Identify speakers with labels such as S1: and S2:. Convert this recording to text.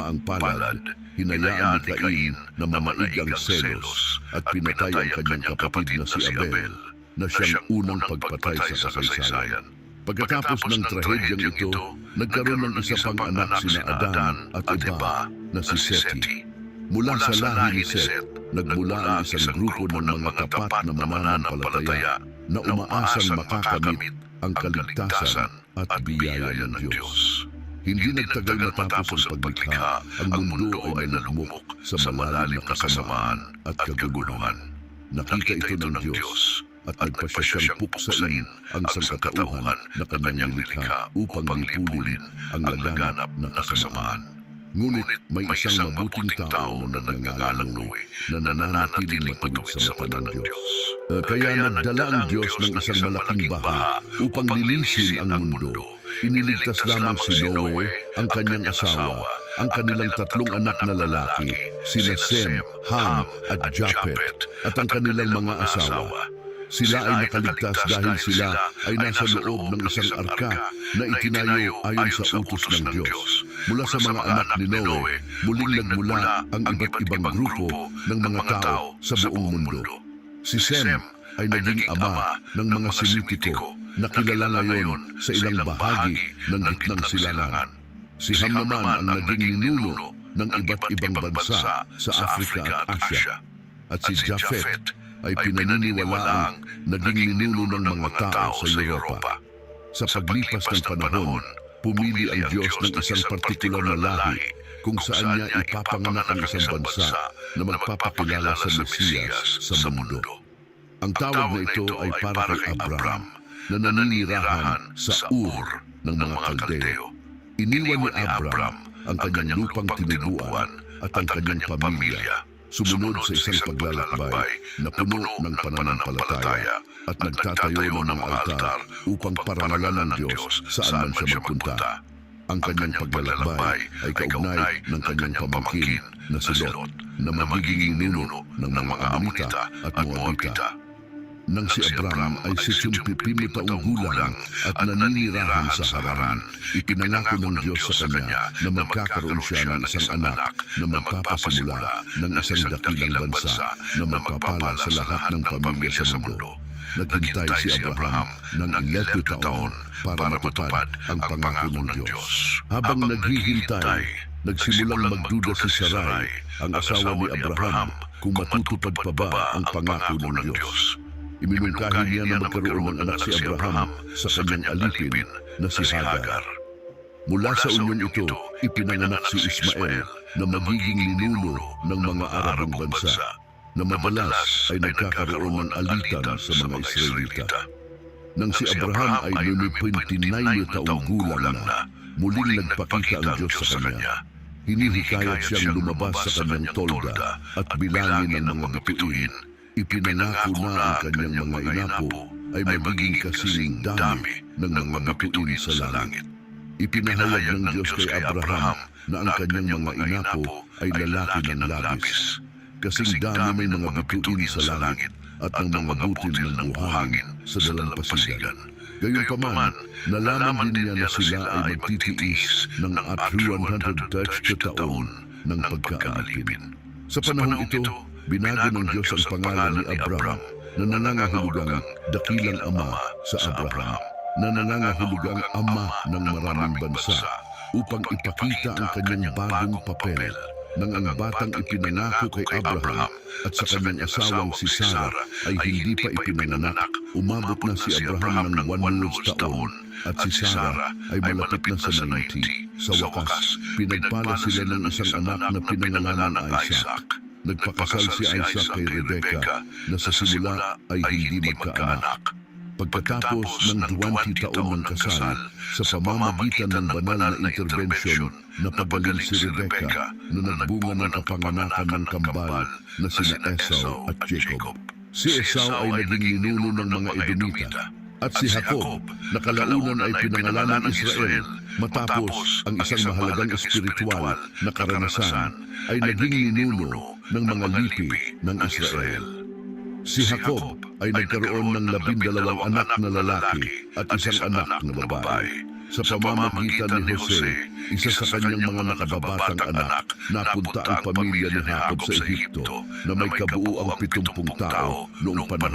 S1: ang palad, hinayaan ni Cain na mamaig ang selos at pinatay ang kanyang kapatid na si Abel, na siyang unang pagpatay sa kasaysayan. Pagkatapos ng trahedyang ito, nagkaroon ng isa pang anak sina Adan at Eva na si Seti. Mula sa lahi ni Set, nagmula ang isang grupo ng mga tapat na mananampalataya na umaasang makakamit ang kaligtasan at biyaya ng Diyos. Hindi nagtagal matapos ang paglikha, ang mundo ay nalumok sa malalim na kasamaan at kaguluhan. Nakita ito ng Diyos at nagpasya siyang puksain ang sangkatauhan na kanyang nilikha upang lipulin ang laganap na kasamaan. Ngunit may isang mabuting tao na nagngangalang Noe na nananatiling matuwid sa mata ng Diyos. Kaya nagdala ang Diyos ng isang malaking baha upang linisin ang mundo. Iniligtas lamang si Noe, ang kanyang asawa, ang kanilang tatlong anak na lalaki, sina Sem, Ham at Japhet, at ang kanilang mga asawa. Sila ay nakaligtas dahil sila ay nasa loob ng isang arka na itinayo ayon sa utos ng Diyos. Mula sa mga anak ni Noe, muling nagmula ang iba't ibang grupo ng mga tao sa buong mundo. Si Sem ay naging ama ng mga Semitiko na kilala ngayon sa ilang bahagi ng gitnang silangan. Si Ham naman ang naging ninuno ng iba't ibang bansa sa Afrika at Asia. At si Japhet ay pinaniniwalaang naging ninuno ng mga tao sa Europa. Sa paglipas ng panahon, pumili ang Diyos ng isang partikular na lahi kung saan niya ipapanganak ang isang bansa na magpapakilala sa Mesiyas sa mundo. Ang tawag na ito ay para kay Abraham na naninirahan sa Ur ng mga Kaldeo. Iniwan ni Abraham ang kanyang lupang tinubuan at ang kanyang pamilya, sumunod sa isang paglalakbay na puno ng pananampalataya at nagtatayo ng mga altar upang parangalan ng Diyos saan man siya magpunta. Ang kanyang paglalakbay ay kaugnay ng kanyang pamangkin na si Lot na magiging ninuno ng mga Amonita at Moabita. Nang si Abraham ay 75 taong gulang at naninirahan sa Haran, ipinangako ng Diyos sa kanya na magkakaroon siya ng isang anak na magpapasimula ng isang dakilang bansa na magpapala sa lahat ng pamilya sa mundo. Naghintay si Abraham ng 11 taon para matupad ang pangako ng Diyos. Habang naghihintay, nagsimulang magduda si Sarai, ang asawa ni Abraham, kung matutupad pa ba ang pangako ng Diyos. Iminungkahi niya na magkaroon ng anak si Abraham sa kanyang alipin na si Hagar. Mula sa unyon ito, ipinanganak si Ismael na magiging ninuno ng mga Arabong bansa na madalas ay nagkakaroon ng alitan sa mga Israelita. Nang si Abraham ay 29 taong gulang na, muling nagpakita ang Diyos sa kanya. Hinihikayat siyang lumabas sa kanyang tolda at bilangin ang mga bituin. Ipinangako na ang kanyang mga inapo ay magiging kasing dami ng mga bituin sa langit. Ipinahayag ng Diyos kay Abraham na ang kanyang mga inapo ay lalaki ng labis. Kasing dami may mga bituin sa langit at ang mga butil ng buhangin sa dalampasigan. Gayunpaman, nalaman din niya na sila ay magtitiis ng at 130 taon ng pagkaalipin. Sa panahon ito, binago ng Diyos ang pangalan ni Abraham na nangangahulugang dakilang ama sa Abraham, na nangangahulugang ama ng maraming bansa, upang ipakita ang kanyang bagong papel nang ang batang ipinangako kay Abraham at sa kanyang asawang si Sarah ay hindi pa ipinanganak. Umabot na si Abraham ng 100 taon at si Sarah ay malapit na sa 90. Sa wakas, pinagpala sila ng isang anak na pinangalanan Isaac. Nagpakasal si Isaac kay Rebecca na sa simula ay hindi magkaanak. Pagkatapos ng 20 taon ng kasal, sa pamamagitan ng banal na interbensyon, napagaling si Rebecca na nagbunga ng kapanganakan ng kambal na sina Esau at Jacob. Si Esau ay naging ninuno ng mga Edomita, at si Jacob na kalaunan ay pinangalanan ng Israel matapos ang isang mahalagang espiritual na karanasan ay naging ninuno ng mga lipi ng Israel. Si Jacob ay nagkaroon ng 12 anak na lalaki at isang anak na babae. Sa pamamagitan ni Jose, isa sa kanyang mga nakababatang anak, napunta ang pamilya ni Jacob sa Ehipto na may kabuuang 70 tao noong panahon